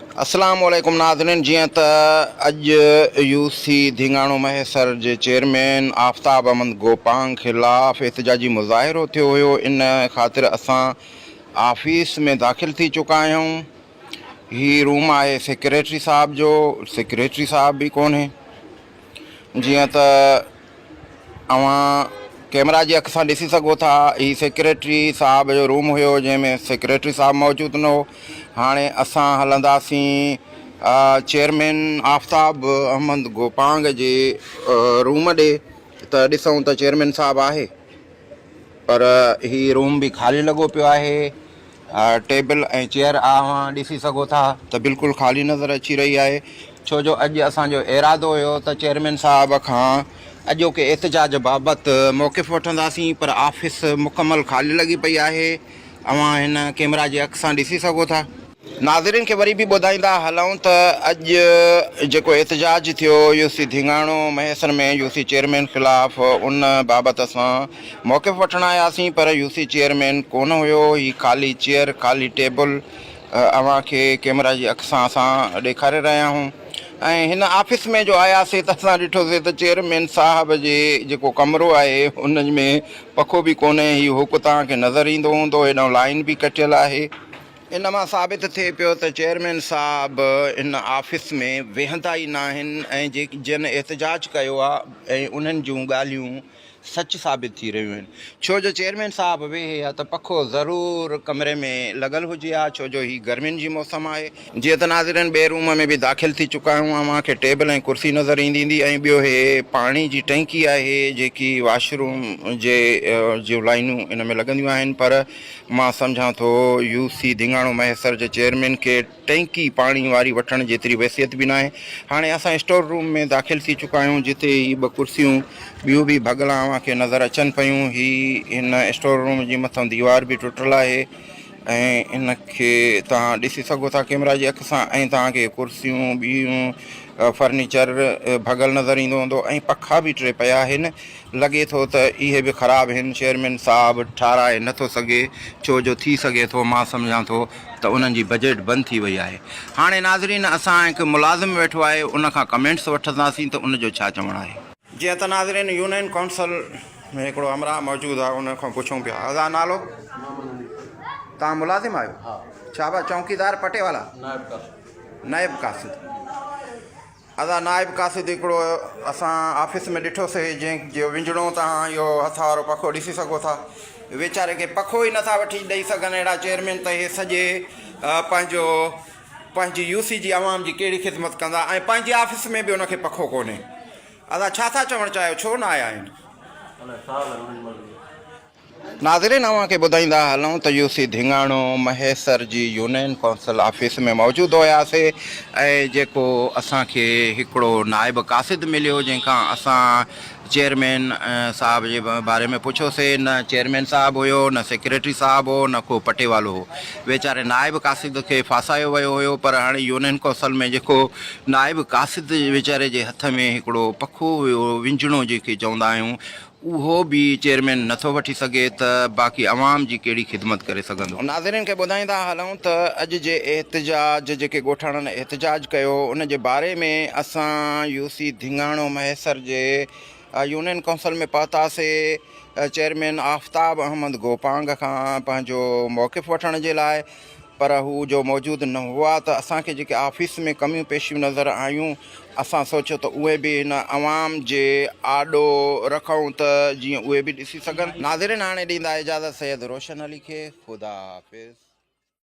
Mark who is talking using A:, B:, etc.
A: अस्सलाम वालेकुम नाज़रीन। जीअं त यूसी धिंगाणो महसर जे चेयरमैन आफ्ताब अहमद गोपांग ख़िलाफ़ एहतजाजी मुज़ाहिरो थियो हुयो, इन ख़ातिर असां ऑफिस में दाख़िल थी चुका आहियूं। ही रूम आहे सेक्रेटरी साहब जो। सेक्रेटरी साहब भी कोन्हे। जीअं त अवां कैमरा जी अख सां ॾिसी सघो था, ही सेक्रेटरी साहब जो रूम हुयो जंहिंमें सेक्रेटरी साहब मौजूदु न हो। हाणे असां हलंदासीं चेयरमैन आफ्ताब अहमद गोपांग जे रूम ॾे त ॾिसूं त चेयरमैन साहब आहे, पर ही रूम भी ख़ाली लॻो पियो आहे। टेबल ऐं चेयर अवां ॾिसी सघो था त बिल्कुलु ख़ाली नज़र अची रही आहे, छो जो अॼु असांजो इरादो हुयो त चेयरमैन साहब खां अॼोके एहतजाज बाबति मौक़िफ़ वठंदासीं, पर ऑफिस मुकमल ख़ाली लॻी पई आहे। अवां हिन कैमरा जी अख सां ॾिसी सघो था। नाज़रीन खे वरी बि ॿुधाईंदा हलूं त अॼु जेको एहतजाज थियो यूसी धिंगाणो महसर में यूसी चेयरमैन ख़िलाफ़, उन बाबति असां मौक़िफ़ वठणु आयासीं, पर यूसी चेयरमैन कोन हुयो। ही ख़ाली चेयर, ख़ाली टेबल अवां खे कैमरा जी अख सां असां ॾेखारे रहिया आहियूं। ऐं हिन ऑफिस में जो आयासीं त असां ॾिठोसीं त चेयरमैन साहब जे जेको कमिरो आहे उन में पखो बि कोन्हे। हीउ हुक तव्हांखे नज़र ईंदो हूंदो, हेॾां लाइन भी कटियल आहे। इन मां साबित थिए पियो त चेयरमैन साहब इन ऑफिस में वेहंदा ई न आहिनि, ऐं जिन एहतजाज कयो आहे ऐं उन्हनि जूं ॻाल्हियूं सच साबित थी रहियूं आहिनि। छो जो चेयरमैन साहब वेहे हा त पखो ज़रूरु कमरे में लॻल हुजे हा, छो जो ही गर्मियुनि जी मौसम आहे। जीअं त नाज़रीन ॿिए रूम में भी दाख़िल थी चुका आहियूं। अव्हांखे टेबल ऐं कुर्सी नज़र ईंदी ऐं ॿियो हे पाणी जी टंकी आहे जेकी वाशरूम जे जूं लाइनूं इन में लॻंदियूं आहिनि, पर मां सम्झां थो यूसी धिंगाणो महसर जे चेयरमैन खे टंकी पाणी वारी वठण जेतिरी हैसियत बि न आहे। हाणे असां स्टोर रूम में दाख़िल थी चुका आहियूं, जिते ही ॿ कुर्सियूं ॿियूं भी भॻला अव्हांखे नज़र अचनि पियूं। ही हिन स्टोर रूम जी मथां दीवार भी टुटल आहे ऐं इन खे तव्हां ॾिसी सघो था कैमरा जी अख सां। ऐं तव्हांखे कुर्सियूं ॿियूं फर्नीचर भॻल नज़र ईंदो हूंदो ऐं पखा भी टे पिया आहिनि। लॻे थो त इहे भी ख़राबु आहिनि। चेयरमैन साहब ठाराए नथो सघे, छो जो थी सघे थो मां सम्झां थो त उन्हनि जी बजट बंदि थी वई आहे। हाणे नाज़रीन असां हिकु मुलाज़िम वेठो आहे, उन खां कमेंट्स वठंदासीं त उनजो छा चवणु आहे। जीअं त नाज़रीन यूनियन काउंसिल में हिकिड़ो अमरा मौजूदु आहे, उन खां पुछूं पिया। अदा नालो? तव्हां मुलाज़िम आहियो? छा बा चौकीदार पटे वाला? नाइब कासिद। अदा नाइब कासिद हिकिड़ो असां ऑफिस में ॾिठोसीं जंहिंजो विंझणो तव्हां इहो हथ वारो पखो ॾिसी सघो था। वीचारे खे पखो ई नथा वठी ॾेई सघनि अहिड़ा चेयरमैन त इहे सॼे पंहिंजी यूसी जी आवाम जी कहिड़ी ख़िदमत कंदा, ऐं पंहिंजी ऑफिस में बि उनखे पखो कोन्हे। अदा छा था चवणु चाहियो, छो न आया आहिनि? नाज़रीन अव्हांखे ॿुधाईंदा हलूं त यूसी धिंगाणो महसर जी यूनियन काउंसिल ऑफिस में मौजूदु हुयासीं, ऐं जेको असांखे हिकिड़ो नाइब कासिद मिलियो, जंहिंखां असां चेयरमैन साहब जे बारे में पुछोसीं। न चेयरमैन साहब हुयो, न सेक्रेटरी साहब हो, न को पटे वालो हो। वेचारे नाइब कासिद खे फासायो वियो हुयो, पर हाणे यूनियन काउंसिल में जेको नाइब कासिद वीचारे जे हथ में हिकिड़ो पखो हुयो, विंझणो जंहिंखे चवंदा आहियूं, उहो भी चेयरमैन नथो वठी सघे, त बाक़ी अवाम जी कहिड़ी ख़िदमत करे सघंदो। नाज़रीन खे ॿुधाईंदा हलूं त अॼु जे एहतजाज जेके ॻोठाणनि एहतजाज कयो, उन जे बारे में असां यूसी धिंगाणो महसर जे यूनियन काउंसिल में पहुतासीं चेयरमैन आफ्ताब अहमद गोपांग खां पंहिंजो मौक़िफ़ वठण जे लाइ, पर हू जो मौजूदु न हुआ। त असांखे जेके ऑफिस में कमियूं पेशियूं नज़र आयूं, असां सोचियो त उहे बि हिन अवाम जे आॾो रखूं त जीअं उहे बि ॾिसी सघनि। नाज़रीन हाणे ॾींदा इजाज़त सैयद रोशन अली खे। ख़ुदा हाफ़िज़।